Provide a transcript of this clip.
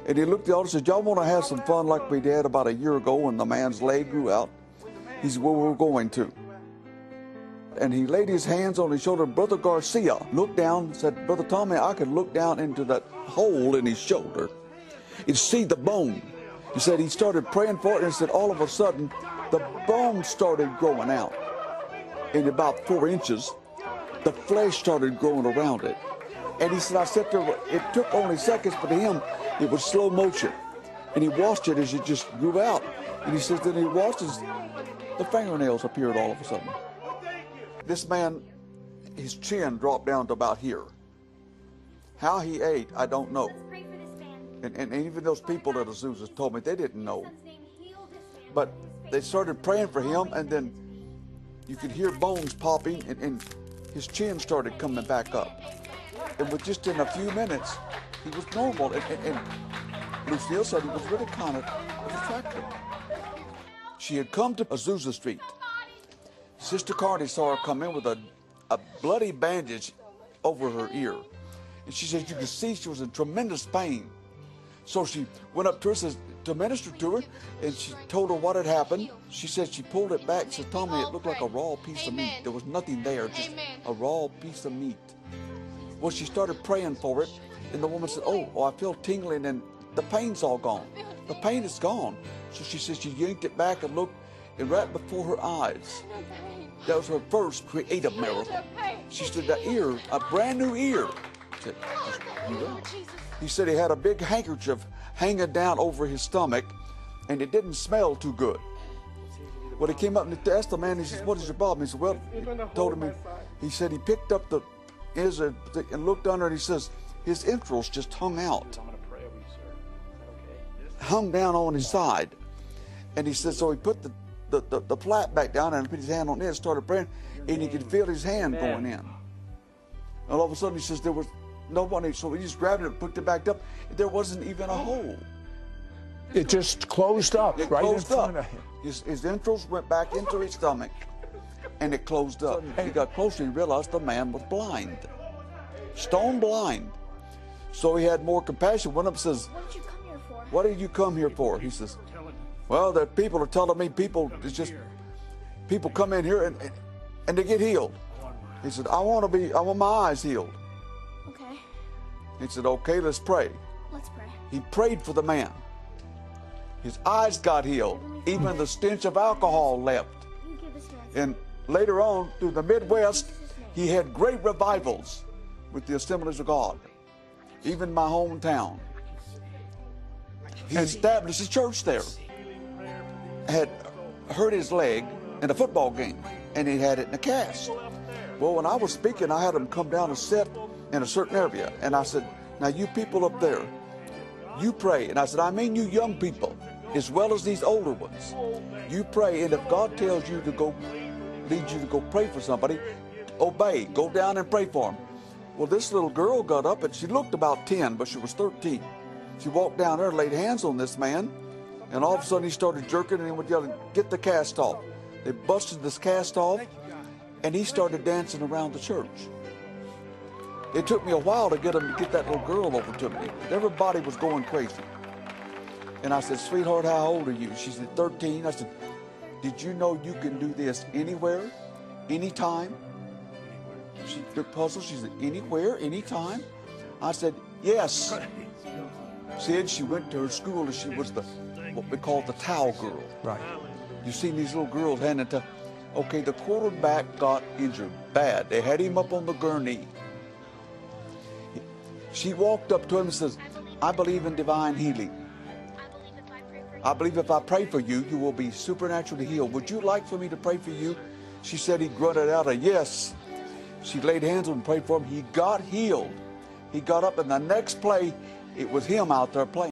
And he looked at the altar and said, y'all want to have some fun like we did about a year ago when the man's leg grew out? He said, well, we're going to. And he laid his hands on his shoulder. Brother Garcia looked down and said, Brother Tommy, I could look down into that hole in his shoulder and see the bone. He said he started praying for it, and he said all of a sudden the bone started growing out. In about 4 inches, the flesh started growing around it. And he said, I sat there, it took only seconds, but to him, it was slow motion. And he watched it as it just grew out. And he says, then he watched as the fingernails appeared all of a sudden. This man, his chin dropped down to about here. How he ate, I don't know. And even those people at Azusa told me they didn't know. But they started praying for him, and then you could hear bones popping, and his chin started coming back up. And with just in a few minutes, he was normal. And Lucille said he was really kind of attractive. She had come to Azusa Street. Sister Carney saw her come in with a bloody bandage over her ear. And she said you could see she was in tremendous pain. So she went up to her to minister to her, and she told her what had happened. She said she pulled it back and said, Tommy, it looked like a raw piece of meat. There was nothing there, just a raw piece of meat. Well, she started praying for it, and the woman said, oh, I feel tingling, and the pain's all gone. The pain is gone. So she said she yanked it back and looked, and right before her eyes, that was her first creative miracle. She said, that ear, a brand new ear. Said, he said he had a big handkerchief hanging down over his stomach, and it didn't smell too good. Well, he came up and asked the man, he says, what is your problem? He said, well, he told him, he said he picked up the and looked under, and he says his entrails just hung out. Hung down on his side. And he said, so he put the flap back down and put his hand on it and started praying, and he could feel his hand going in. And all of a sudden he says there was nobody, so he just grabbed it and put it back up. There wasn't even a hole. It just closed up right in front of him. His entrails went back into his stomach, and it closed up. He got closer and realized the man was blind, stone blind. So he had more compassion. Went up and says, what did you come here for? He says, well, the people are telling me people come in here and they get healed. He said, I want my eyes healed. Okay. He said, okay, let's pray. Let's pray. He prayed for the man. His eyes got healed. Even the stench of alcohol left. And later on, through the Midwest, he had great revivals with the Assemblies of God. Even my hometown. He established a church there. Had hurt his leg in a football game, and he had it in a cast. Well, when I was speaking, I had him come down and sit in a certain area, and I said, now you people up there, you pray. And I said, I mean you young people, as well as these older ones. You pray, and if God tells you to go, leads you to go pray for somebody, obey, go down and pray for them. Well, this little girl got up, and she looked about 10, but she was 13. She walked down there and laid hands on this man, and all of a sudden he started jerking, and he was yelling, get the cast off. They busted this cast off, and he started dancing around the church. It took me a while to get him to get that little girl over to me. Everybody was going crazy. And I said, sweetheart, how old are you? She said, 13. I said, did you know you can do this anywhere, anytime? She looked puzzled. She said, anywhere, anytime? I said, yes. Said she went to her school and she was what we call the towel girl. Right. You've seen these little girls handing to, okay, the quarterback got injured bad. They had him up on the gurney. She walked up to him and says, I believe in divine healing. I believe if I pray for you, you will be supernaturally healed. Would you like for me to pray for you? She said he grunted out a yes. She laid hands on him and prayed for him. He got healed. He got up, and the next play, it was him out there playing.